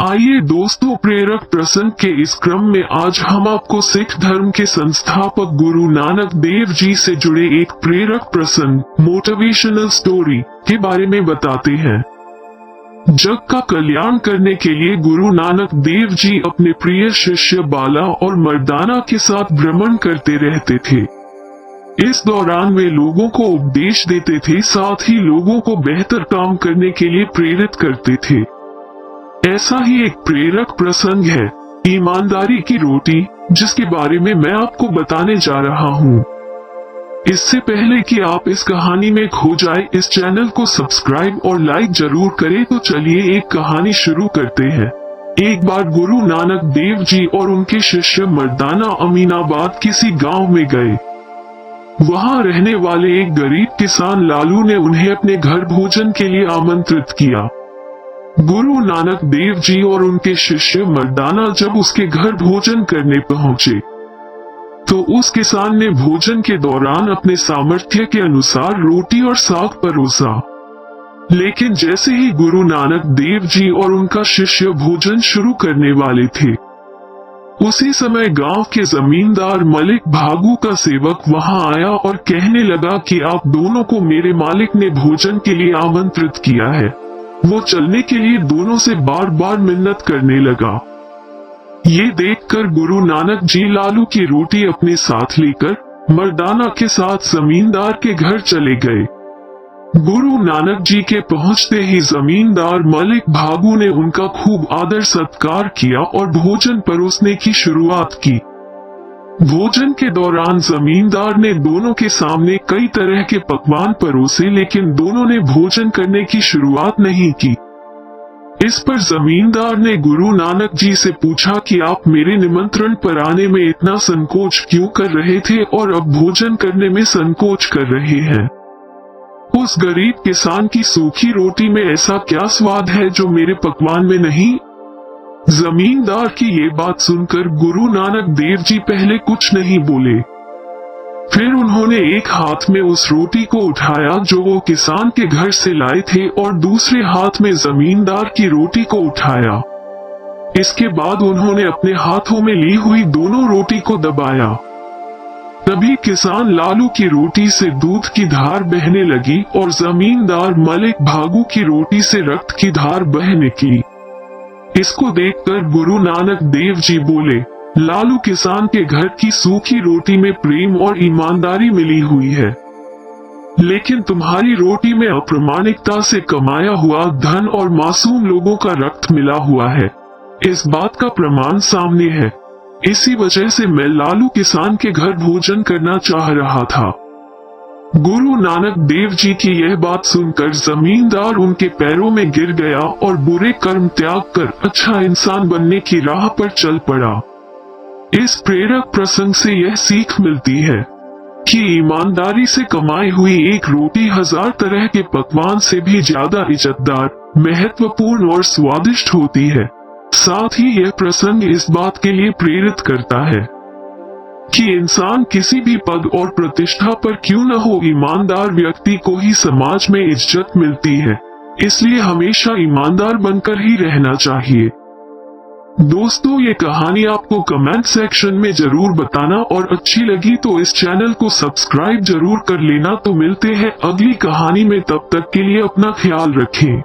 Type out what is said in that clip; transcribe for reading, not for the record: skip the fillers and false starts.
आइए दोस्तों, प्रेरक प्रसंग के इस क्रम में आज हम आपको सिख धर्म के संस्थापक गुरु नानक देव जी से जुड़े एक प्रेरक प्रसंग मोटिवेशनल स्टोरी के बारे में बताते हैं। जग का कल्याण करने के लिए गुरु नानक देव जी अपने प्रिय शिष्य बाला और मर्दाना के साथ भ्रमण करते रहते थे। इस दौरान वे लोगों को उपदेश देते थे, साथ ही लोगों को बेहतर काम करने के लिए प्रेरित करते थे। ऐसा ही एक प्रेरक प्रसंग है ईमानदारी की रोटी, जिसके बारे में मैं आपको बताने जा रहा हूँ। इससे पहले कि आप इस कहानी में खो जाए, इस चैनल को सब्सक्राइब और लाइक जरूर करें। तो चलिए एक कहानी शुरू करते हैं। एक बार गुरु नानक देव जी और उनके शिष्य मर्दाना अमीनाबाद किसी गांव में गए। वहां रहने वाले एक गरीब किसान लालू ने उन्हें अपने घर भोजन के लिए आमंत्रित किया। गुरु नानक देव जी और उनके शिष्य मर्दाना जब उसके घर भोजन करने पहुंचे, तो उस किसान ने भोजन के दौरान अपने सामर्थ्य के अनुसार रोटी और साग परोसा। लेकिन जैसे ही गुरु नानक देव जी और उनका शिष्य भोजन शुरू करने वाले थे, उसी समय गांव के जमींदार मलिक भागू का सेवक वहां आया और कहने लगा कि आप दोनों को मेरे मालिक ने भोजन के लिए आमंत्रित किया है। वो चलने के लिए दोनों से बार बार मिन्नत करने लगा। ये देखकर गुरु नानक जी लालू की रोटी अपने साथ लेकर मर्दाना के साथ जमींदार के घर चले गए। गुरु नानक जी के पहुंचते ही जमींदार मलिक भागू ने उनका खूब आदर सत्कार किया और भोजन परोसने की शुरुआत की। भोजन के दौरान जमींदार ने दोनों के सामने कई तरह के पकवान परोसे, लेकिन दोनों ने भोजन करने की शुरुआत नहीं की। इस पर जमींदार ने गुरु नानक जी से पूछा कि आप मेरे निमंत्रण पर आने में इतना संकोच क्यों कर रहे थे और अब भोजन करने में संकोच कर रहे हैं। उस गरीब किसान की सूखी रोटी में ऐसा क्या स्वाद है जो मेरे पकवान में नहीं? जमींदार की ये बात सुनकर गुरु नानक देव जी पहले कुछ नहीं बोले। फिर उन्होंने एक हाथ में उस रोटी को उठाया जो वो किसान के घर से लाए थे, और दूसरे हाथ में जमींदार की रोटी को उठाया। इसके बाद उन्होंने अपने हाथों में ली हुई दोनों रोटी को दबाया। तभी किसान लालू की रोटी से दूध की धार बहने लगी और जमींदार मलिक भागू की रोटी से रक्त की धार बह निकली। इसको देखकर गुरु नानक देव जी बोले, लालू किसान के घर की सूखी रोटी में प्रेम और ईमानदारी मिली हुई है, लेकिन तुम्हारी रोटी में अप्रामाणिकता से कमाया हुआ धन और मासूम लोगों का रक्त मिला हुआ है। इस बात का प्रमाण सामने है। इसी वजह से मैं लालू किसान के घर भोजन करना चाह रहा था। गुरु नानक देव जी की यह बात सुनकर जमींदार उनके पैरों में गिर गया और बुरे कर्म त्याग कर अच्छा इंसान बनने की राह पर चल पड़ा। इस प्रेरक प्रसंग से यह सीख मिलती है कि ईमानदारी से कमाई हुई एक रोटी 1000 तरह के पकवान से भी ज्यादा इज्जतदार, महत्वपूर्ण और स्वादिष्ट होती है। साथ ही यह प्रसंग इस बात के लिए प्रेरित करता है कि इंसान किसी भी पद और प्रतिष्ठा पर क्यों न हो, ईमानदार व्यक्ति को ही समाज में इज्जत मिलती है। इसलिए हमेशा ईमानदार बनकर ही रहना चाहिए। दोस्तों, ये कहानी आपको कमेंट सेक्शन में जरूर बताना, और अच्छी लगी तो इस चैनल को सब्सक्राइब जरूर कर लेना। तो मिलते हैं अगली कहानी में, तब तक के लिए अपना ख्याल रखें।